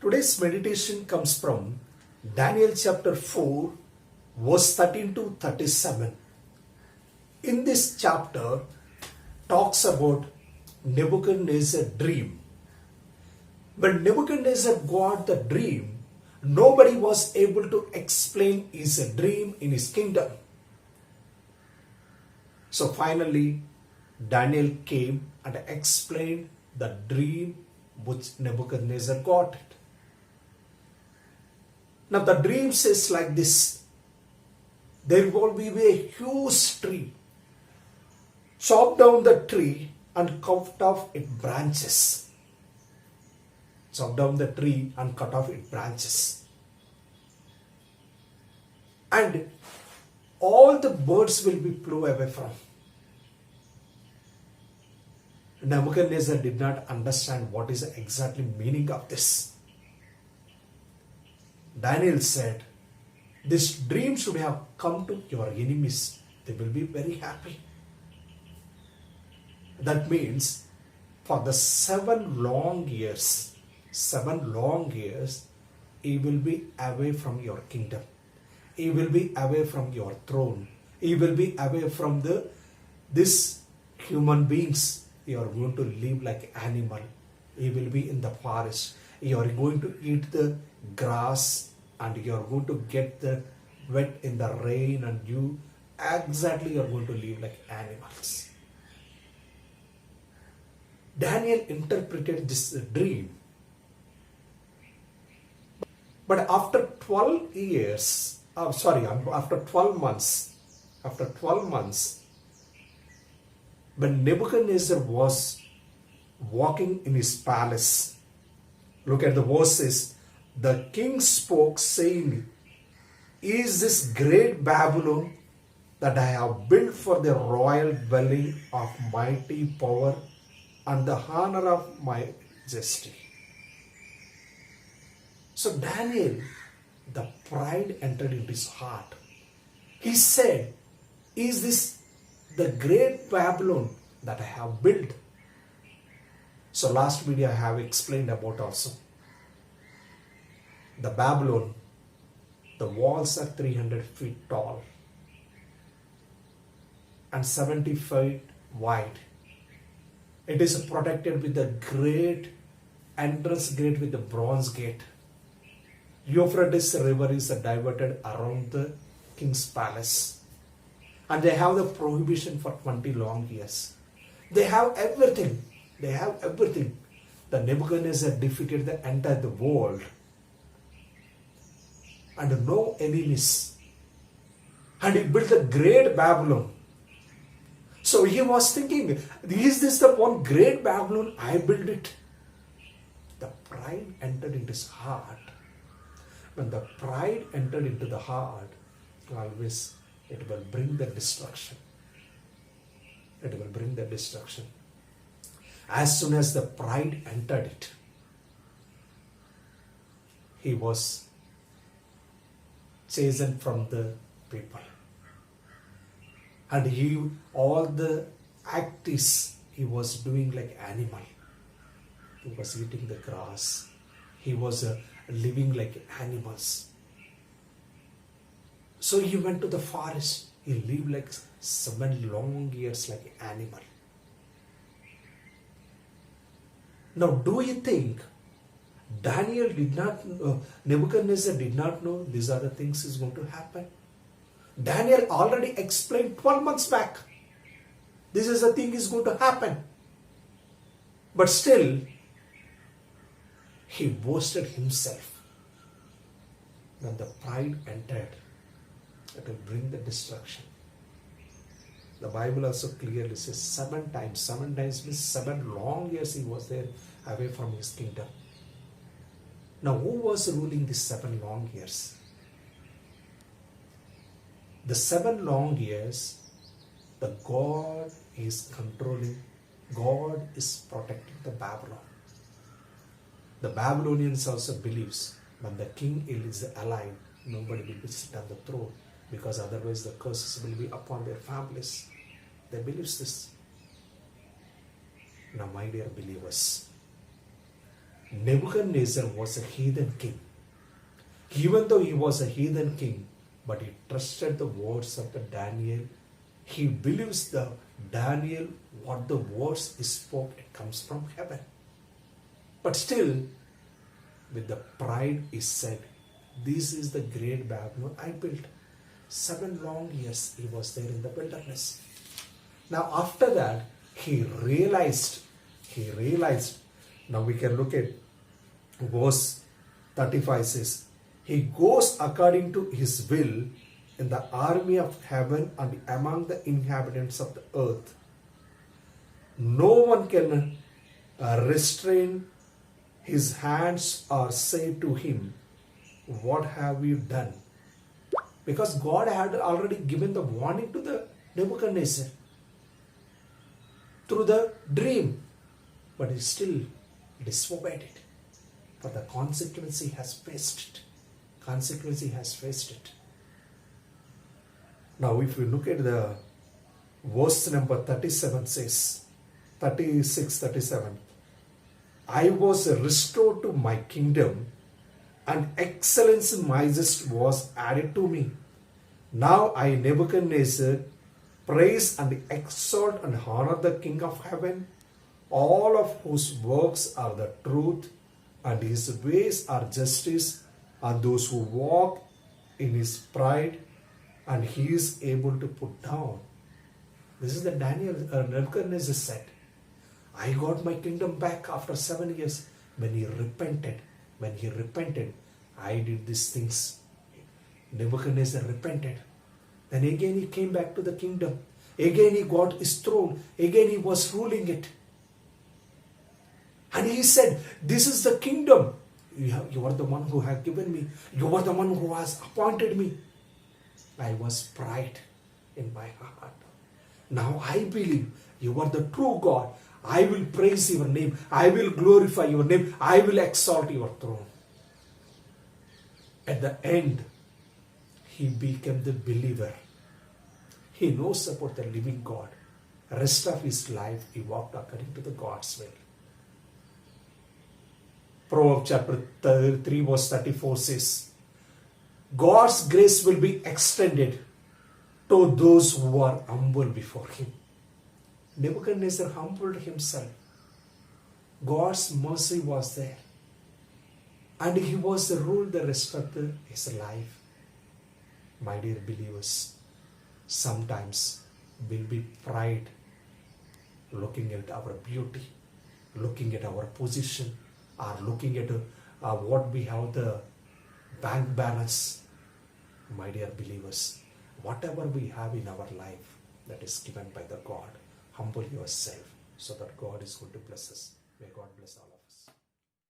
Today's meditation comes from Daniel chapter 4, verse 13 to 37. In this chapter, talks about Nebuchadnezzar's dream. When Nebuchadnezzar got the dream, nobody was able to explain his dream in his kingdom. So finally, Daniel came and explained the dream which Nebuchadnezzar got it. Now the dream says like this: there will be a huge tree. Chop down the tree and cut off its branches. Chop down the tree and cut off its branches. And all the birds will be flew away from. Nebuchadnezzar did not understand what is the exactly meaning of this. Daniel said, this dream should have come to your enemies. They will be very happy. That means for the 7 long years, he will be away from your kingdom. He will be away from your throne. He will be away from this human beings. You are going to live like animal. You will be in the forest. You are going to eat the grass and you are going to get the wet in the rain, and you are going to live like animals. Daniel interpreted this dream. But after 12 months, when Nebuchadnezzar was walking in his palace, look at the verses. The king spoke, saying, is this great Babylon that I have built for the royal dwelling of mighty power and the honor of my majesty? So Daniel, the pride entered into his heart. He said, is this the great Babylon that I have built? So last video I have explained about also. The Babylon, the walls are 300 feet tall and 70 feet wide. It is protected with a great entrance gate with a bronze gate. Euphrates river is diverted around the king's palace. And they have the prohibition for 20 long years. They have everything. The Nebuchadnezzar defeated the entire world. And no enemies. And he built a great Babylon. So he was thinking, is this the one great Babylon? I built it. The pride entered into his heart. When the pride entered into the heart, always it will bring the destruction. It will bring the destruction. As soon as the pride entered it, he was chosen from the people. And all the acts he was doing like animal. He was eating the grass. He was living like animals. So he went to the forest. He lived like 7 long years like an animal. Now do you think Nebuchadnezzar did not know these are the things is going to happen? Daniel already explained 12 months back. This is the thing is going to happen. But still, he boasted himself. When the pride entered, it will bring the destruction. The Bible also clearly says 7 times. 7 times means 7 long years he was there away from his kingdom. Now who was ruling these 7 long years? The 7 long years, the God is controlling, God is protecting the Babylon. The Babylonians also believes when the king is alive, nobody will sit on the throne, because otherwise the curses will be upon their families. They believe this. Now my dear believers, Nebuchadnezzar was a heathen king. Even though he was a heathen king, but he trusted the words of the Daniel. He believes the Daniel, what the words he spoke, it comes from heaven. But still, with the pride he said, this is the great Babylon I built. 7 long years he was there in the wilderness. Now after that, he realized, now we can look at verse 35 says, he goes according to his will in the army of heaven and among the inhabitants of the earth. No one can restrain his hands or say to him, what have you done? Because God had already given the warning to the Nebuchadnezzar through the dream, but he still disobeyed it. For the consequence he has faced it. Now if we look at the verse number 37 says, 37, I was restored to my kingdom, and excellence and majesty was added to me. Now I, Nebuchadnezzar, praise and exalt and honor the King of heaven, all of whose works are the truth, and his ways are justice, and those who walk in his pride, and he is able to put down. This is the Nebuchadnezzar said. I got my kingdom back after 7 years when he repented. I did these things. Nebuchadnezzar repented. Then again he came back to the kingdom. Again he got his throne. Again he was ruling it. And he said, this is the kingdom. You are the one who has given me. You are the one who has appointed me. I was pride in my heart. Now I believe you are the true God. I will praise your name. I will glorify your name. I will exalt your throne. At the end, he became the believer. He knows about the living God. Rest of his life, he walked according to the God's will. Proverbs chapter 3 verse 34 says, God's grace will be extended to those who are humble before him. Nebuchadnezzar humbled himself. God's mercy was there. And he was ruled the rest of his life. My dear believers, sometimes we'll be pride, looking at our beauty, looking at our position, or looking at what we have the bank balance. My dear believers, whatever we have in our life that is given by the God, humble yourself so that God is going to bless us. May God bless all of us.